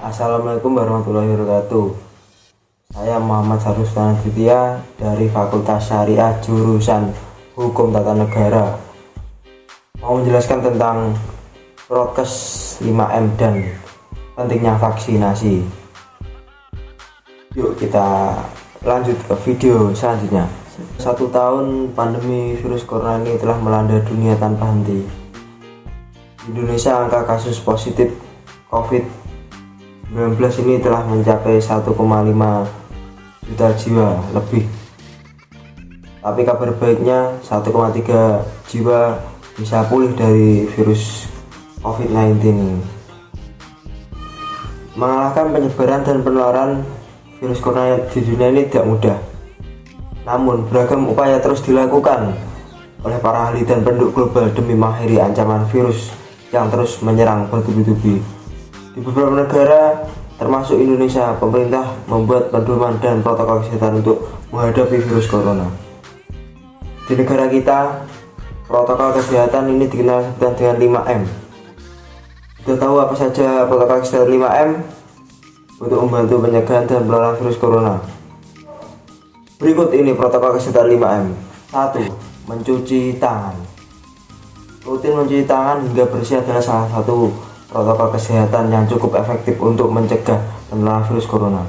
Assalamualaikum warahmatullahi wabarakatuh. Saya Muhammad Sarustan Aditya dari Fakultas Syariah jurusan Hukum Tata Negara. Mau menjelaskan tentang prokes 5M dan pentingnya vaksinasi. Yuk kita lanjut ke video selanjutnya. 1 tahun pandemi virus corona ini telah melanda dunia tanpa henti. Di Indonesia angka kasus positif COVID-19 ini telah mencapai 1,5 juta jiwa lebih. Tapi kabar baiknya 1,3 jiwa bisa pulih dari virus COVID-19 ini. Mengalahkan penyebaran dan penularan virus corona di dunia ini tidak mudah. Namun beragam upaya terus dilakukan oleh para ahli dan penduduk global demi mengakhiri ancaman virus yang terus menyerang bertubi-tubi. Di beberapa negara termasuk Indonesia, pemerintah membuat pedoman dan protokol kesehatan untuk menghadapi virus corona. Di negara kita, protokol kesehatan ini dikenal dengan 5M. Sudah tahu apa saja protokol kesehatan 5M untuk membantu pencegahan dan penularan virus corona? Berikut ini protokol kesehatan 5M. 1. Mencuci tangan. Rutin mencuci tangan hingga bersih adalah salah satu protokol kesehatan yang cukup efektif untuk mencegah penularan virus corona.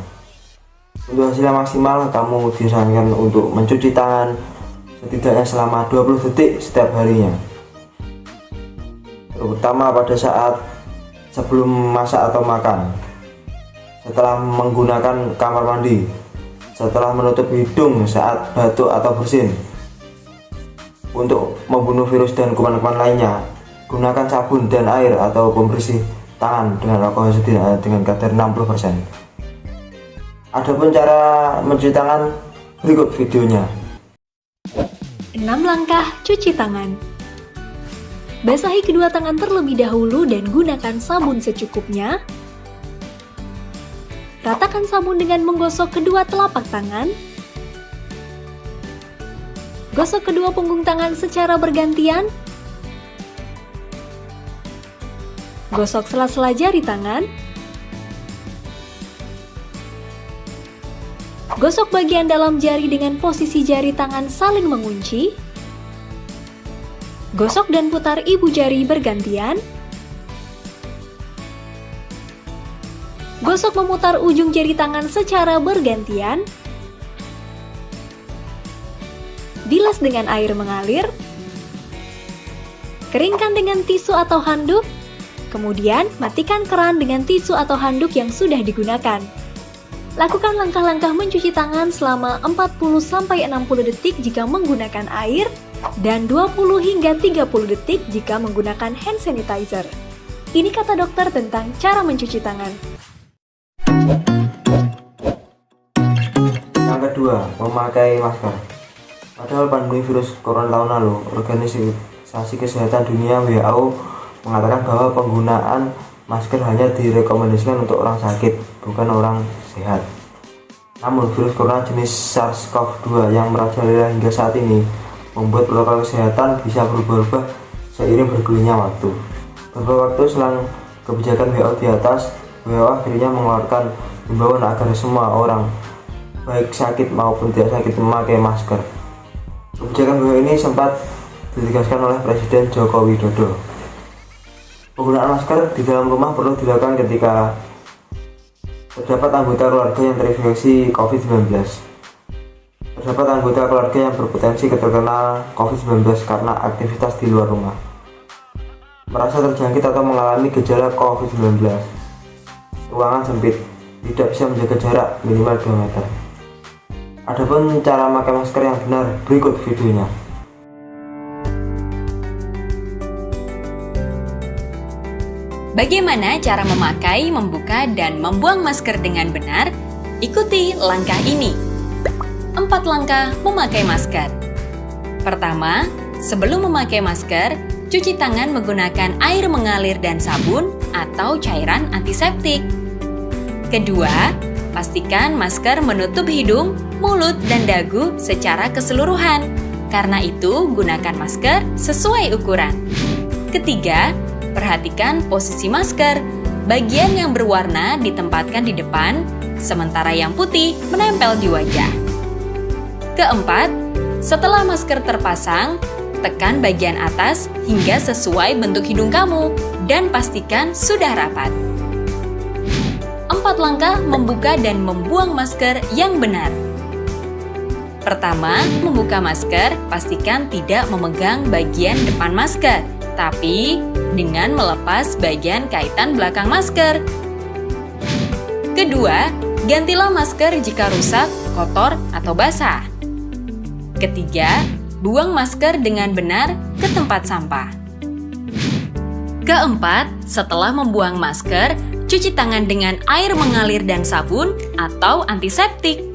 Untuk hasilnya maksimal, kamu disarankan untuk mencuci tangan setidaknya selama 20 detik setiap harinya, terutama pada saat sebelum masak atau makan, setelah menggunakan kamar mandi, setelah menutup hidung saat batuk atau bersin. Untuk membunuh virus dan kuman-kuman lainnya, gunakan sabun dan air atau pembersih tangan dengan alkohol setidaknya dengan kadar 60%. Adapun cara mencuci tangan, berikut videonya. 6 langkah cuci tangan. Basahi kedua tangan terlebih dahulu dan gunakan sabun secukupnya. Ratakan sabun dengan menggosok kedua telapak tangan. Gosok kedua punggung tangan secara bergantian. Gosok sela-sela jari tangan. Gosok bagian dalam jari dengan posisi jari tangan saling mengunci. Gosok dan putar ibu jari bergantian. Gosok memutar ujung jari tangan secara bergantian. Bilas dengan air mengalir. Keringkan dengan tisu atau handuk. Kemudian matikan keran dengan tisu atau handuk yang sudah digunakan. Lakukan langkah-langkah mencuci tangan selama 40-60 detik jika menggunakan air dan 20 hingga 30 detik jika menggunakan hand sanitizer. Ini kata dokter tentang cara mencuci tangan. Yang kedua, memakai masker. Padahal pandemi virus corona tahun lalu, Organisasi Kesehatan Dunia WHO mengatakan bahwa penggunaan masker hanya direkomendasikan untuk orang sakit, bukan orang sehat. Namun virus corona jenis SARS-CoV-2 yang merajalela hingga saat ini membuat protokol kesehatan bisa berubah-ubah seiring bergulirnya waktu. Beberapa waktu selang kebijakan WHO di atas, WHO akhirnya mengeluarkan himbauan agar semua orang, baik sakit maupun tidak sakit, memakai masker. Kebijakan WHO ini sempat ditegaskan oleh Presiden Joko Widodo. Penggunaan masker di dalam rumah perlu dilakukan ketika terdapat anggota keluarga yang terinfeksi COVID-19. Terdapat anggota keluarga yang berpotensi terkena COVID-19 karena aktivitas di luar rumah, merasa terjangkit atau mengalami gejala COVID-19. Ruangan sempit, tidak bisa menjaga jarak minimal 2 meter. Adapun cara memakai masker yang benar, berikut videonya. Bagaimana cara memakai, membuka, dan membuang masker dengan benar? Ikuti langkah ini. 4 langkah memakai masker. Pertama, sebelum memakai masker, cuci tangan menggunakan air mengalir dan sabun atau cairan antiseptik. Kedua, pastikan masker menutup hidung, mulut, dan dagu secara keseluruhan. Karena itu, gunakan masker sesuai ukuran. Ketiga, perhatikan posisi masker. bagian yang berwarna ditempatkan di depan, sementara yang putih menempel di wajah. Keempat, setelah masker terpasang, tekan bagian atas hingga sesuai bentuk hidung kamu dan pastikan sudah rapat. 4 langkah membuka dan membuang masker yang benar. Pertama, membuka masker, pastikan tidak memegang bagian depan masker, tapi dengan melepas bagian kaitan belakang masker. Kedua, gantilah masker jika rusak, kotor, atau basah. Ketiga, buang masker dengan benar ke tempat sampah. Keempat, setelah membuang masker, cuci tangan dengan air mengalir dan sabun atau antiseptik.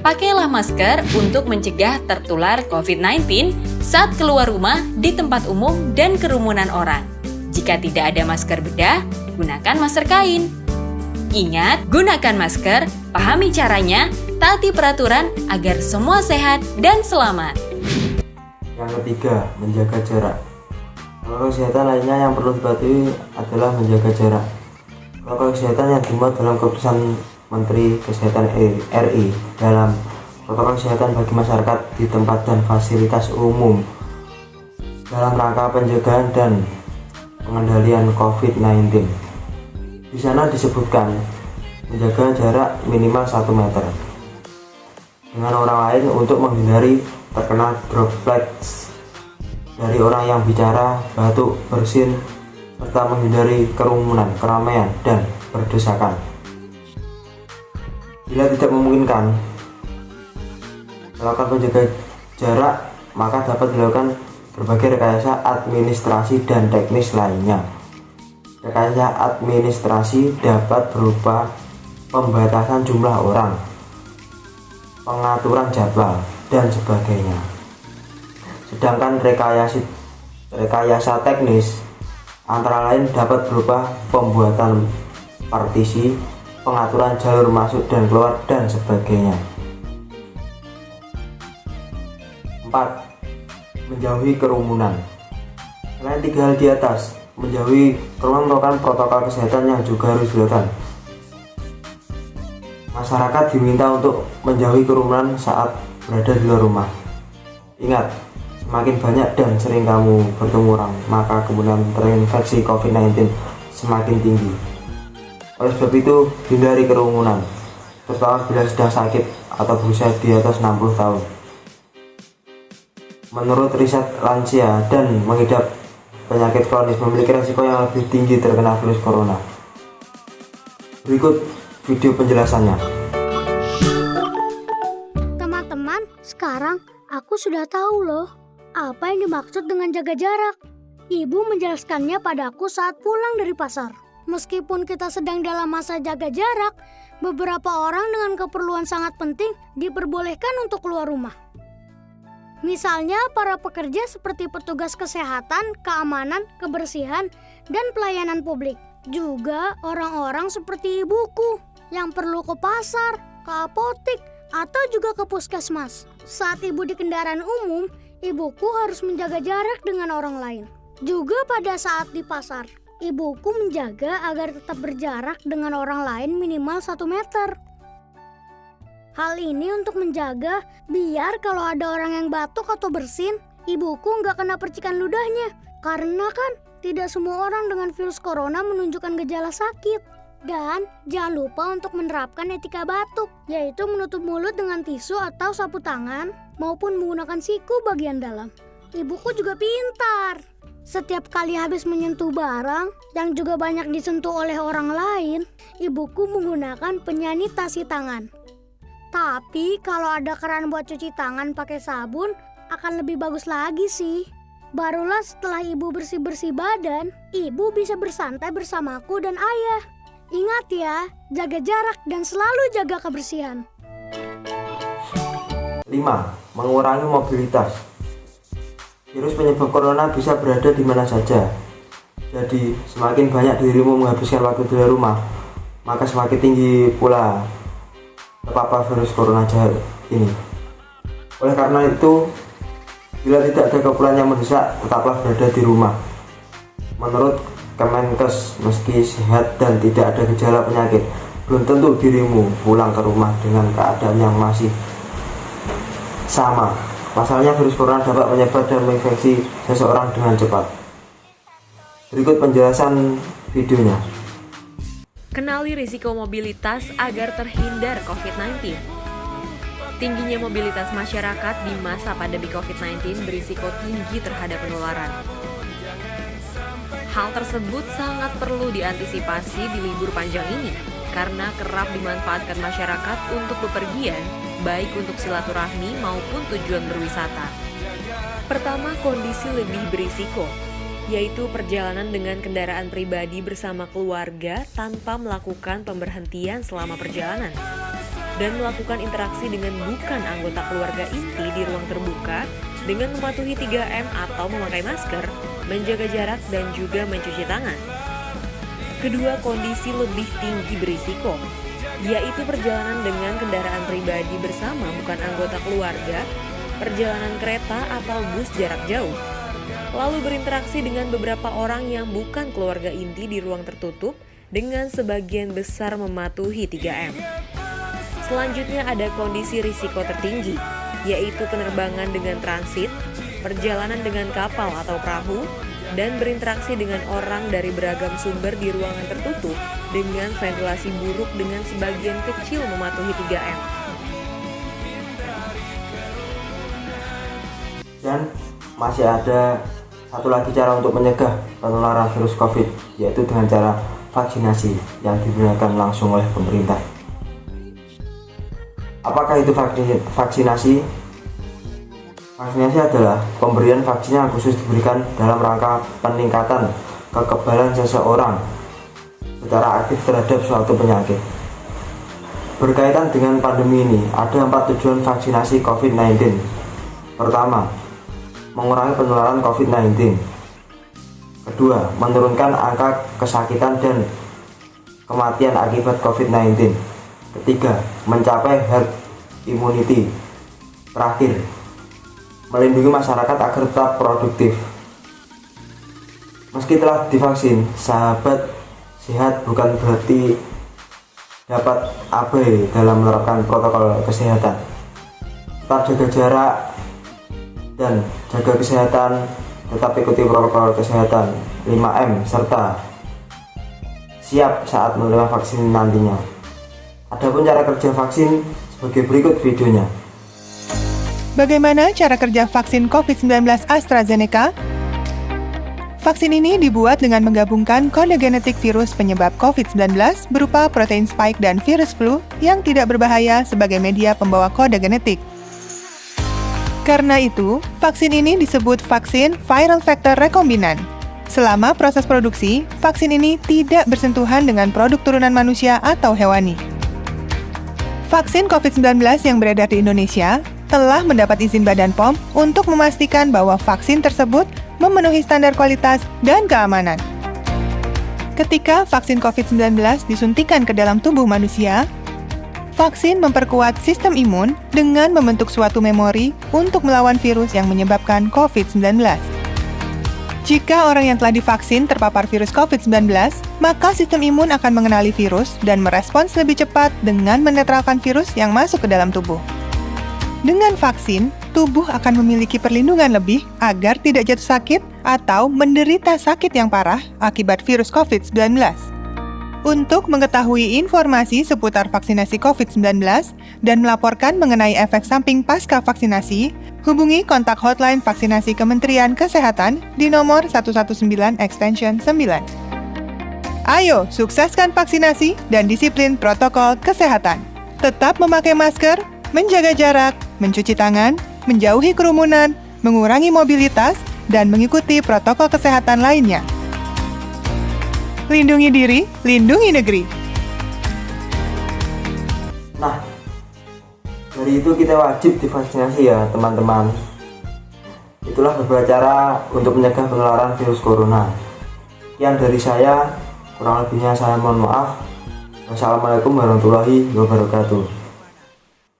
Pakailah masker untuk mencegah tertular COVID-19 saat keluar rumah di tempat umum dan kerumunan orang. Jika tidak ada masker bedah, gunakan masker kain. Ingat, gunakan masker, pahami caranya, taati peraturan agar semua sehat dan selamat. Yang ketiga, menjaga jarak. Protokol kesehatan lainnya yang perlu dipatuhi adalah menjaga jarak. Protokol kesehatan yang dimuat dalam keputusan Menteri Kesehatan RI dalam protokol kesehatan bagi masyarakat di tempat dan fasilitas umum dalam rangka pencegahan dan pengendalian COVID-19. Di sana disebutkan menjaga jarak minimal 1 meter dengan orang lain untuk menghindari terkena droplets dari orang yang bicara, batuk, bersin, serta menghindari kerumunan, keramaian, dan berdesakan. Bila tidak memungkinkan melakukan penjaga jarak, maka dapat dilakukan berbagai rekayasa administrasi dan teknis lainnya. Rekayasa administrasi dapat berupa pembatasan jumlah orang, pengaturan jadwal, dan sebagainya. Sedangkan rekayasa teknis antara lain dapat berupa pembuatan partisi, pengaturan jalur masuk dan keluar, dan sebagainya. 4. Menjauhi kerumunan. Selain 3 hal di atas, menjauhi kerumunan merupakan protokol kesehatan yang juga harus dilakukan. Masyarakat diminta untuk menjauhi kerumunan saat berada di luar rumah. Ingat, semakin banyak dan sering kamu bertemu orang, maka kemungkinan terinfeksi COVID-19 semakin tinggi. Oleh sebab itu, hindari kerumunan, terutama bila sedang sakit atau berusia di atas 60 tahun. Menurut riset, lansia dan mengidap penyakit kronis memiliki risiko yang lebih tinggi terkena virus corona. Berikut video penjelasannya. Teman-teman, sekarang aku sudah tahu loh apa yang dimaksud dengan jaga jarak. Ibu menjelaskannya padaku saat pulang dari pasar. Meskipun kita sedang dalam masa jaga jarak, beberapa orang dengan keperluan sangat penting diperbolehkan untuk keluar rumah. Misalnya para pekerja seperti petugas kesehatan, keamanan, kebersihan, dan pelayanan publik. Juga orang-orang seperti ibuku yang perlu ke pasar, ke apotik, atau juga ke puskesmas. Saat ibu di kendaraan umum, ibuku harus menjaga jarak dengan orang lain. Juga pada saat di pasar, ibuku menjaga agar tetap berjarak dengan orang lain minimal 1 meter. Hal ini untuk menjaga biar kalau ada orang yang batuk atau bersin, ibuku nggak kena percikan ludahnya. Karena kan tidak semua orang dengan virus corona menunjukkan gejala sakit. Dan jangan lupa untuk menerapkan etika batuk, yaitu menutup mulut dengan tisu atau sapu tangan maupun menggunakan siku bagian dalam. Ibuku juga pintar. Setiap kali habis menyentuh barang yang juga banyak disentuh oleh orang lain, ibuku menggunakan penyanitasi tangan. Tapi kalau ada keran buat cuci tangan pakai sabun, akan lebih bagus lagi sih. Barulah setelah ibu bersih-bersih badan, ibu bisa bersantai bersamaku dan ayah. Ingat ya, jaga jarak dan selalu jaga kebersihan. 5. Mengurangi mobilitas. Virus penyebab corona bisa berada di mana saja. Jadi, semakin banyak dirimu menghabiskan waktu di luar rumah, maka semakin tinggi pula terpapar virus corona jahat ini. Oleh karena itu, bila tidak ada keperluan yang mendesak, tetaplah berada di rumah. Menurut Kemenkes, meski sehat dan tidak ada gejala penyakit, belum tentu dirimu pulang ke rumah dengan keadaan yang masih sama. Pasalnya virus corona dapat menyebar dan menginfeksi seseorang dengan cepat. Berikut penjelasan videonya. Kenali risiko mobilitas agar terhindar COVID-19. Tingginya mobilitas masyarakat di masa pandemi COVID-19 berisiko tinggi terhadap penularan. Hal tersebut sangat perlu diantisipasi di libur panjang ini, karena kerap dimanfaatkan masyarakat untuk bepergian, baik untuk silaturahmi maupun tujuan berwisata. Pertama, kondisi lebih berisiko, yaitu perjalanan dengan kendaraan pribadi bersama keluarga tanpa melakukan pemberhentian selama perjalanan, dan melakukan interaksi dengan bukan anggota keluarga inti di ruang terbuka dengan mematuhi 3M atau memakai masker, menjaga jarak, dan juga mencuci tangan. Kedua, kondisi lebih tinggi berisiko, yaitu perjalanan dengan kendaraan pribadi bersama bukan anggota keluarga, perjalanan kereta atau bus jarak jauh, lalu berinteraksi dengan beberapa orang yang bukan keluarga inti di ruang tertutup dengan sebagian besar mematuhi 3M. Selanjutnya ada kondisi risiko tertinggi, yaitu penerbangan dengan transit, perjalanan dengan kapal atau perahu, dan berinteraksi dengan orang dari beragam sumber di ruangan tertutup dengan ventilasi buruk dengan sebagian kecil mematuhi 3M. Dan masih ada satu lagi cara untuk mencegah penularan virus COVID, yaitu dengan cara vaksinasi yang digunakan langsung oleh pemerintah. Apakah itu vaksinasi? Vaksinasi adalah pemberian vaksin yang khusus diberikan dalam rangka peningkatan kekebalan seseorang secara aktif terhadap suatu penyakit. Berkaitan dengan pandemi ini, ada 4 tujuan vaksinasi COVID-19. Pertama, mengurangi penularan COVID-19. Kedua, menurunkan angka kesakitan dan kematian akibat COVID-19. Ketiga, mencapai herd immunity. Terakhir, melindungi masyarakat agar tetap produktif. Meski telah divaksin, sahabat sehat bukan berarti dapat abai dalam menerapkan protokol kesehatan. Tetap jaga jarak dan jaga kesehatan, tetap ikuti protokol kesehatan 5M, serta siap saat menerima vaksin nantinya. Adapun cara kerja vaksin sebagai berikut videonya. Bagaimana cara kerja vaksin COVID-19 AstraZeneca? Vaksin ini dibuat dengan menggabungkan kode genetik virus penyebab COVID-19 berupa protein spike dan virus flu yang tidak berbahaya sebagai media pembawa kode genetik. Karena itu, vaksin ini disebut vaksin viral vector rekombinan. Selama proses produksi, vaksin ini tidak bersentuhan dengan produk turunan manusia atau hewani. Vaksin COVID-19 yang beredar di Indonesia telah mendapat izin Badan POM untuk memastikan bahwa vaksin tersebut memenuhi standar kualitas dan keamanan. Ketika vaksin COVID-19 disuntikan ke dalam tubuh manusia, vaksin memperkuat sistem imun dengan membentuk suatu memori untuk melawan virus yang menyebabkan COVID-19. Jika orang yang telah divaksin terpapar virus COVID-19, maka sistem imun akan mengenali virus dan merespons lebih cepat dengan menetralkan virus yang masuk ke dalam tubuh. Dengan vaksin, tubuh akan memiliki perlindungan lebih agar tidak jatuh sakit atau menderita sakit yang parah akibat virus COVID-19. Untuk mengetahui informasi seputar vaksinasi COVID-19 dan melaporkan mengenai efek samping pasca vaksinasi, hubungi kontak hotline vaksinasi Kementerian Kesehatan di nomor 119 extension 9. Ayo, sukseskan vaksinasi dan disiplin protokol kesehatan. Tetap memakai masker, menjaga jarak, mencuci tangan, menjauhi kerumunan, mengurangi mobilitas, dan mengikuti protokol kesehatan lainnya. Lindungi diri, lindungi negeri. Nah, dari itu kita wajib divaksinasi ya teman-teman. Itulah beberapa cara untuk mencegah penularan virus corona. Sekian dari saya, kurang lebihnya saya mohon maaf. Wassalamualaikum warahmatullahi wabarakatuh.